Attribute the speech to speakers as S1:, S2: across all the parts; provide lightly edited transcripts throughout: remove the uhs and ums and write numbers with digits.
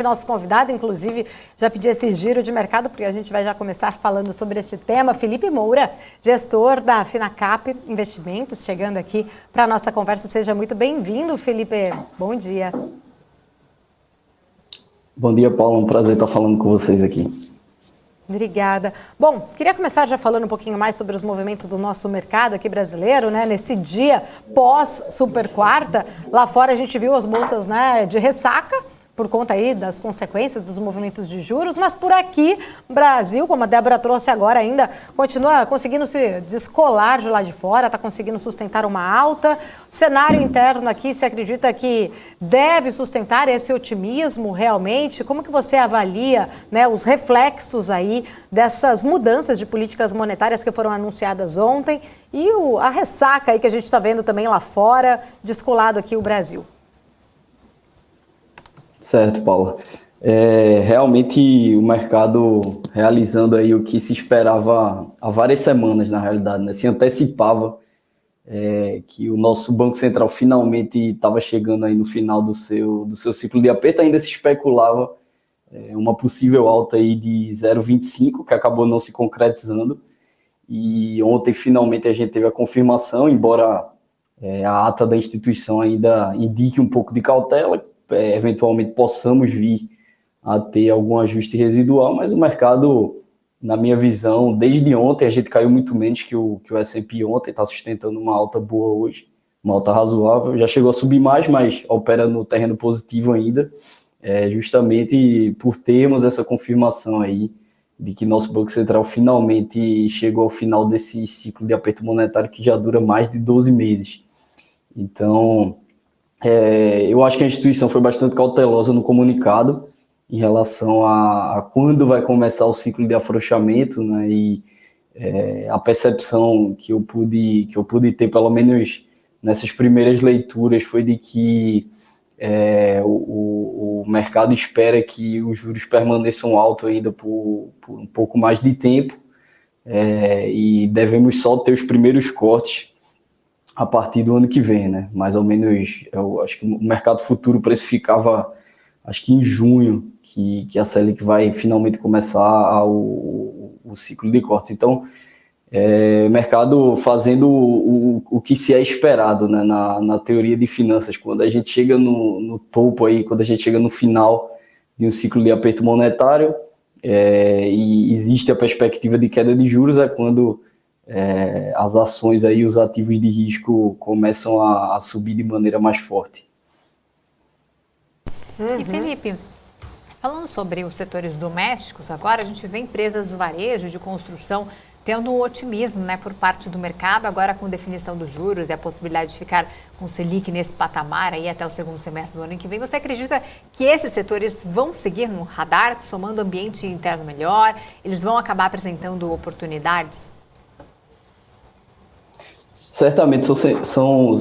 S1: Nosso convidado, inclusive, já pedi esse giro de mercado, porque a gente vai já começar falando sobre este tema. Felipe Moura, gestor da Finacap Investimentos, chegando aqui para a nossa conversa. Seja muito bem-vindo, Felipe. Bom dia.
S2: Bom dia, Paulo. Um prazer estar falando com vocês aqui.
S1: Obrigada. Bom, queria começar já falando um pouquinho mais sobre os movimentos do nosso mercado aqui brasileiro, né? Nesse dia pós-super quarta, lá fora a gente viu as bolsas, né, de ressaca, por conta aí das consequências dos movimentos de juros, mas por aqui, Brasil, como a Débora trouxe agora ainda, continua conseguindo se descolar de lá de fora, está conseguindo sustentar uma alta. Cenário interno aqui, você acredita que deve sustentar esse otimismo realmente? Como que você avalia, né, os reflexos aí dessas mudanças de políticas monetárias que foram anunciadas ontem e a ressaca aí que a gente está vendo também lá fora, descolado aqui o Brasil?
S2: Certo, Paula. Realmente o mercado realizando aí o que se esperava há várias semanas, na realidade, né? Se antecipava que o nosso Banco Central finalmente estava chegando aí no final do seu ciclo de aperto. Ainda se especulava uma possível alta aí de 0,25, que acabou não se concretizando. E ontem finalmente a gente teve a confirmação, embora a ata da instituição ainda indique um pouco de cautela, eventualmente possamos vir a ter algum ajuste residual, mas o mercado, na minha visão, desde ontem, a gente caiu muito menos que o S&P ontem, está sustentando uma alta boa hoje, uma alta razoável, já chegou a subir mais, mas opera no terreno positivo ainda, justamente por termos essa confirmação aí de que nosso Banco Central finalmente chegou ao final desse ciclo de aperto monetário que já dura mais de 12 meses. Então, eu acho que a instituição foi bastante cautelosa no comunicado em relação a quando vai começar o ciclo de afrouxamento, né? E a percepção que eu pude ter, pelo menos nessas primeiras leituras, foi de que o mercado espera que os juros permaneçam altos ainda por um pouco mais de tempo, e devemos só ter os primeiros cortes a partir do ano que vem, né? Mais ou menos, eu acho que o mercado futuro precificava, acho que em junho, que a Selic vai finalmente começar o ciclo de cortes. Então, o mercado fazendo o que se é esperado, né? Na teoria de finanças, quando a gente chega no topo aí, quando a gente chega no final de um ciclo de aperto monetário, e existe a perspectiva de queda de juros, é quando as ações aí, os ativos de risco começam a subir de maneira mais forte.
S3: E Felipe, falando sobre os setores domésticos, agora a gente vê empresas do varejo, de construção, tendo um otimismo, né, por parte do mercado, agora com definição dos juros e a possibilidade de ficar com o Selic nesse patamar aí até o segundo semestre do ano que vem. Você acredita que esses setores vão seguir no radar, somando ambiente interno melhor? Eles vão acabar apresentando oportunidades?
S2: Certamente são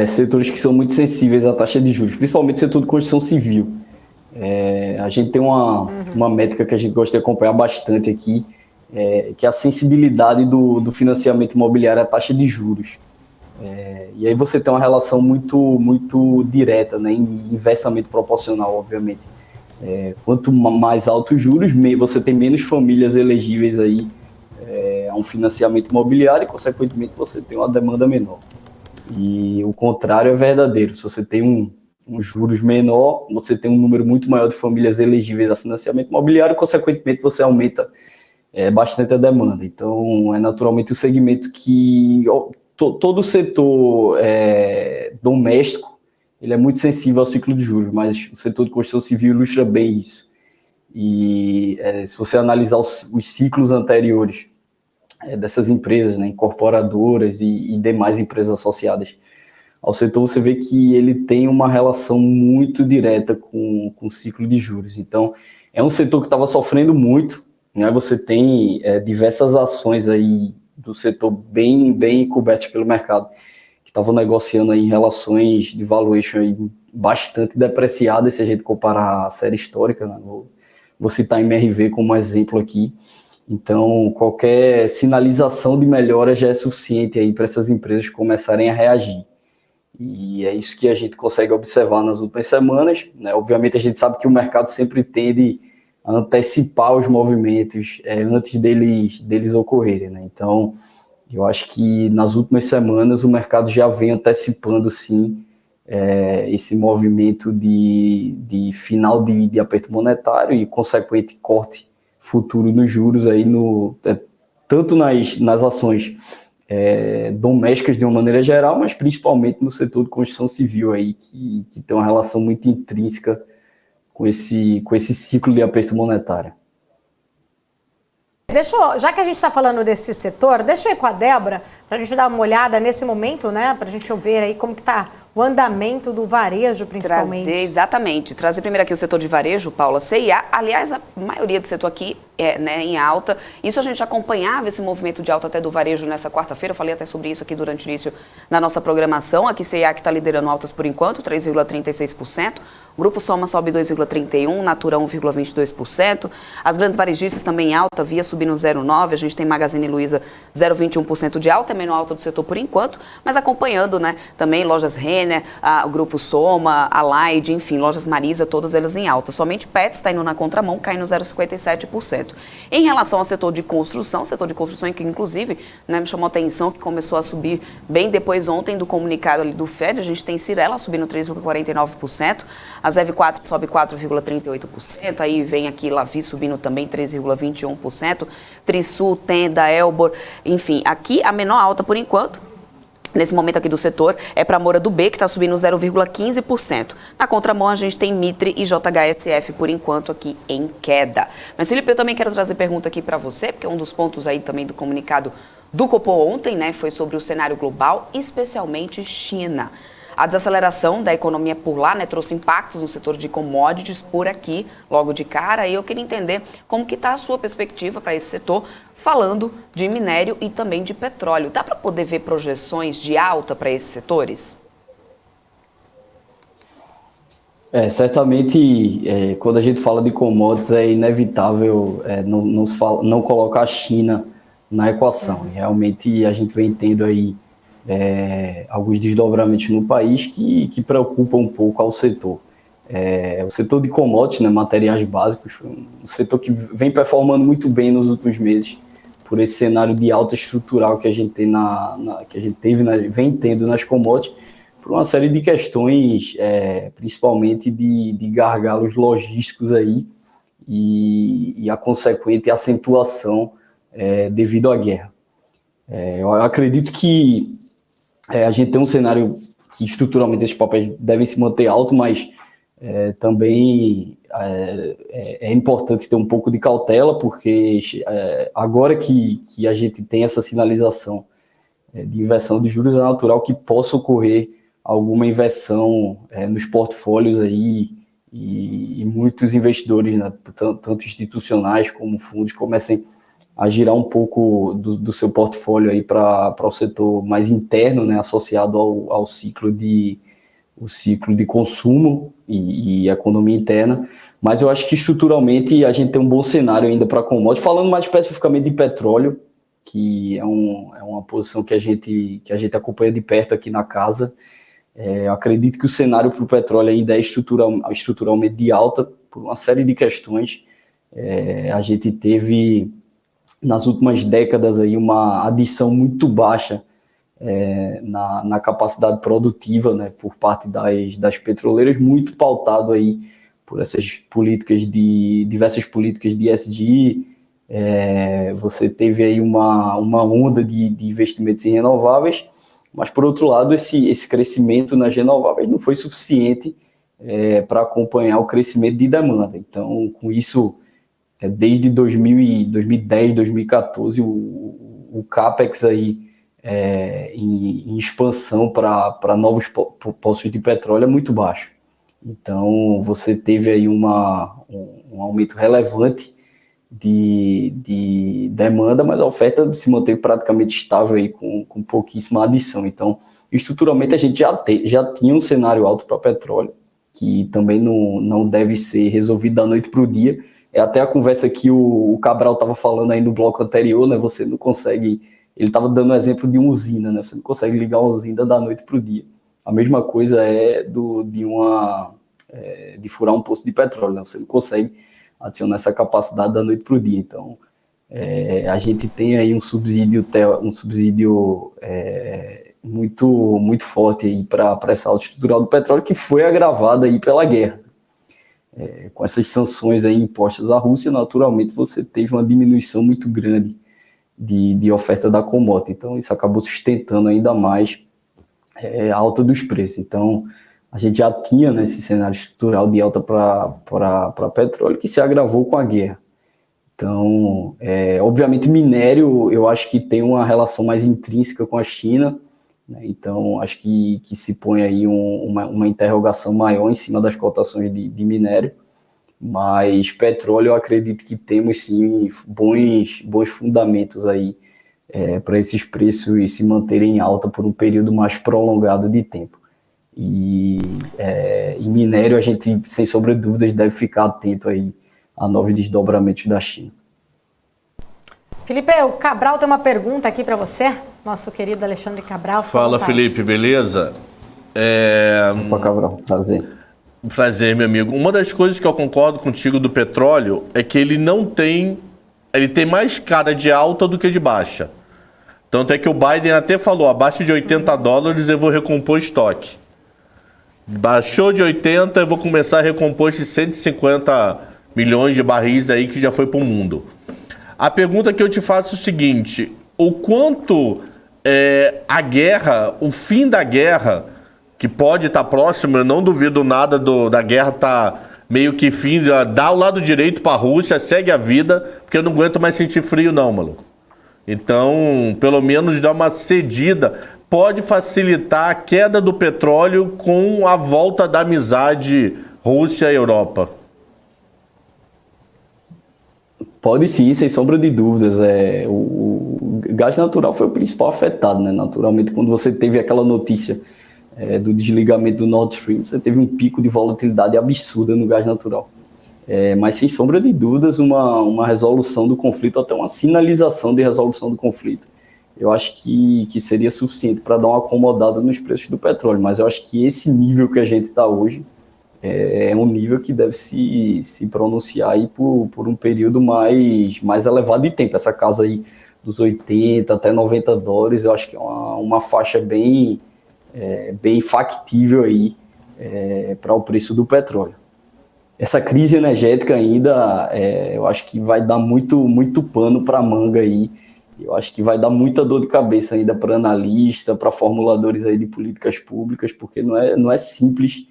S2: setores que são muito sensíveis à taxa de juros, principalmente o setor de construção civil. A gente tem uma métrica que a gente gosta de acompanhar bastante aqui, que é a sensibilidade do financiamento imobiliário à taxa de juros. E aí você tem uma relação muito, muito direta, né, inversamente proporcional, obviamente. Quanto mais altos os juros, você tem menos famílias elegíveis aí a um financiamento imobiliário e, consequentemente, você tem uma demanda menor. E o contrário é verdadeiro. Se você tem um juros menor, você tem um número muito maior de famílias elegíveis a financiamento imobiliário e, consequentemente, você aumenta bastante a demanda. Então, é naturalmente o segmento que todo o setor doméstico ele é muito sensível ao ciclo de juros, mas o setor de construção civil ilustra bem isso. E se você analisar os ciclos anteriores dessas empresas, né, incorporadoras e demais empresas associadas ao setor, você vê que ele tem uma relação muito direta com o ciclo de juros. Então, é um setor que estava sofrendo muito, né? Você tem diversas ações aí do setor bem cobertas pelo mercado, que estavam negociando aí em relações de valuation aí bastante depreciadas, se a gente comparar a série histórica, né? Vou citar a MRV como exemplo aqui. Então, qualquer sinalização de melhora já é suficiente aí para essas empresas começarem a reagir. E é isso que a gente consegue observar nas últimas semanas, né? Obviamente a gente sabe que o mercado sempre tende a antecipar os movimentos antes deles ocorrerem, né? Então, eu acho que nas últimas semanas o mercado já vem antecipando, sim, esse movimento de final de aperto monetário e consequente corte futuro nos juros aí tanto nas ações domésticas de uma maneira geral, mas principalmente no setor de construção civil aí, que tem uma relação muito intrínseca com esse ciclo de aperto monetário.
S1: Já que a gente está falando desse setor, deixa eu ir com a Débora, para a gente dar uma olhada nesse momento, né? Para a gente ver aí como que está o andamento do varejo, principalmente.
S4: Trazer primeiro aqui o setor de varejo, Paula, C&A. Aliás, a maioria do setor aqui em alta. Isso a gente acompanhava esse movimento de alta até do varejo nessa quarta-feira. Eu falei até sobre isso aqui durante o início da nossa programação. Aqui C&A que está liderando altas por enquanto, 3,36%. O Grupo Soma sobe 2,31%, Natura 1,22%. As grandes varejistas também em alta, Via subindo 0,9%. A gente tem Magazine Luiza 0,21% de alta, é menor alta do setor por enquanto, mas acompanhando, né, também lojas Renner, o Grupo Soma, a Laide, enfim, lojas Marisa, todas elas em alta. Somente Pets está indo na contramão, caindo 0,57%. Em relação ao setor de construção que inclusive, né, me chamou a atenção que começou a subir bem depois ontem do comunicado ali do FED, a gente tem Cyrela subindo 3,49%, a ZEV4 sobe 4,38%, aí vem aqui Lavi subindo também 3,21%, Trisul, Tenda, Elbor, enfim, aqui a menor alta por enquanto, nesse momento aqui do setor, é para a Moura do B, que está subindo 0,15%. Na contramão, a gente tem Mitre e JHSF, por enquanto, aqui em queda. Mas, Felipe, eu também quero trazer pergunta aqui para você, porque um dos pontos aí também do comunicado do Copom ontem, né, foi sobre o cenário global, especialmente China. A desaceleração da economia por lá, né, trouxe impactos no setor de commodities por aqui, logo de cara. E eu queria entender como que está a sua perspectiva para esse setor, falando de minério e também de petróleo. Dá para poder ver projeções de alta para esses setores?
S2: Certamente, quando a gente fala de commodities, é inevitável não colocar a China na equação. E realmente a gente vem tendo aí alguns desdobramentos no país que preocupam um pouco ao setor. O setor de commodities, né, materiais básicos, um setor que vem performando muito bem nos últimos meses, por esse cenário de alta estrutural que a gente tem vem tendo nas commodities, por uma série de questões, principalmente de gargalos logísticos aí e a consequente acentuação devido à guerra. Eu acredito que a gente tem um cenário que estruturalmente esses papéis devem se manter alto, mas também é importante ter um pouco de cautela, porque agora que a gente tem essa sinalização de inversão de juros, é natural que possa ocorrer alguma inversão nos portfólios aí e muitos investidores, né, tanto institucionais como fundos, comecem a girar um pouco do seu portfólio aí para o setor mais interno, né, associado ao ciclo de consumo e economia interna. Mas eu acho que estruturalmente a gente tem um bom cenário ainda para commodities. Falando mais especificamente de petróleo, que é uma posição que a gente acompanha de perto aqui na casa. Eu acredito que o cenário para o petróleo ainda é estruturalmente de alta por uma série de questões. A gente teve nas últimas décadas aí uma adição muito baixa na capacidade produtiva, né, por parte das petroleiras, muito pautado aí por essas diversas políticas de ESG. Você teve aí uma onda de investimentos em renováveis, mas por outro lado esse crescimento nas renováveis não foi suficiente para acompanhar o crescimento de demanda. Então, com isso, desde 2010, 2014, o CAPEX aí em expansão para novos poços de petróleo é muito baixo. Então, você teve aí um aumento relevante de demanda, mas a oferta se manteve praticamente estável aí com pouquíssima adição. Então, estruturalmente, a gente já tinha um cenário alto para petróleo, que também não deve ser resolvido da noite para o dia. Até a conversa que o Cabral estava falando aí no bloco anterior, né? Você não consegue... Ele estava dando um exemplo de uma usina, né? Você não consegue ligar uma usina da noite para o dia. a mesma coisa de furar um poço de petróleo, né? Você não consegue adicionar essa capacidade da noite para o dia. Então, a gente tem aí um subsídio muito, muito forte para essa alta estrutural do petróleo, que foi agravada aí pela guerra. Com essas sanções aí impostas à Rússia, naturalmente você teve uma diminuição muito grande de oferta da commodity. Então, isso acabou sustentando ainda mais a alta dos preços. Então, a gente já tinha, né, esse cenário estrutural de alta para petróleo, que se agravou com a guerra. Então, obviamente, minério, eu acho que tem uma relação mais intrínseca com a China, né? Então, acho que se põe aí uma interrogação maior em cima das cotações de minério, mas petróleo, eu acredito que temos, sim, bons fundamentos aí para esses preços se manterem em alta por um período mais prolongado de tempo. E em minério, a gente, sem sombra de dúvidas, deve ficar atento aí a novos desdobramentos da China.
S1: Felipe, o Cabral tem uma pergunta aqui para você, nosso querido Alexandre Cabral.
S5: Fala, Felipe, beleza?
S2: Opa, Cabral, prazer.
S5: Prazer, meu amigo. Uma das coisas que eu concordo contigo do petróleo é que ele tem mais cara de alta do que de baixa. Tanto é que o Biden até falou, abaixo de $80 eu vou recompor estoque. Baixou de 80, eu vou começar a recompor esses 150 milhões de barris aí que já foi para o mundo. A pergunta que eu te faço é o seguinte, o quanto a guerra, o fim da guerra, que pode estar próximo, eu não duvido nada da guerra estar meio que fim, dá o lado direito para a Rússia, segue a vida, porque eu não aguento mais sentir frio não, maluco. Então, pelo menos dar uma cedida, pode facilitar a queda do petróleo com a volta da amizade Rússia-Europa.
S2: Pode sim, sem sombra de dúvidas. O gás natural foi o principal afetado, né? Naturalmente, quando você teve aquela notícia do desligamento do Nord Stream, você teve um pico de volatilidade absurda no gás natural. Mas, sem sombra de dúvidas, uma resolução do conflito, até uma sinalização de resolução do conflito, eu acho que seria suficiente para dar uma acomodada nos preços do petróleo. Mas eu acho que esse nível que a gente está hoje é um nível que deve se pronunciar aí por um período mais elevado de tempo. Essa casa aí dos 80 até $90, eu acho que é uma faixa bem factível aí para o preço do petróleo. Essa crise energética ainda, eu acho que vai dar muito pano para a manga aí. Eu acho que vai dar muita dor de cabeça ainda para analista, para formuladores aí de políticas públicas, porque não é simples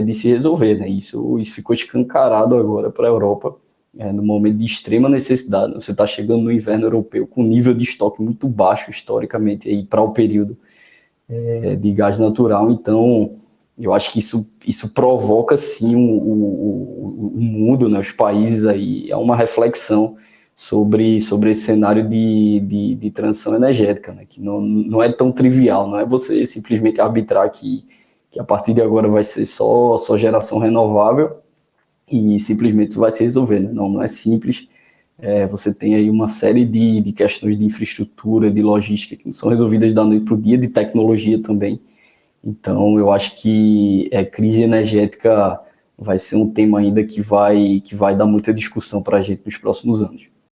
S2: de se resolver, né? Isso ficou escancarado agora para a Europa, no momento de extrema necessidade. Você está chegando no inverno europeu com nível de estoque muito baixo, historicamente, para o período de gás natural. Então, eu acho que isso provoca, sim, o mundo, né? Os países aí, uma reflexão sobre esse cenário de transição energética, né? Que não é tão trivial, não é você simplesmente arbitrar que a partir de agora vai ser só geração renovável e simplesmente isso vai se resolver, né? Não é simples. Você tem aí uma série de questões de infraestrutura, de logística, que não são resolvidas da noite para o dia, de tecnologia também. Então, eu acho que crise energética vai ser um tema ainda que vai dar muita discussão para a gente nos próximos anos.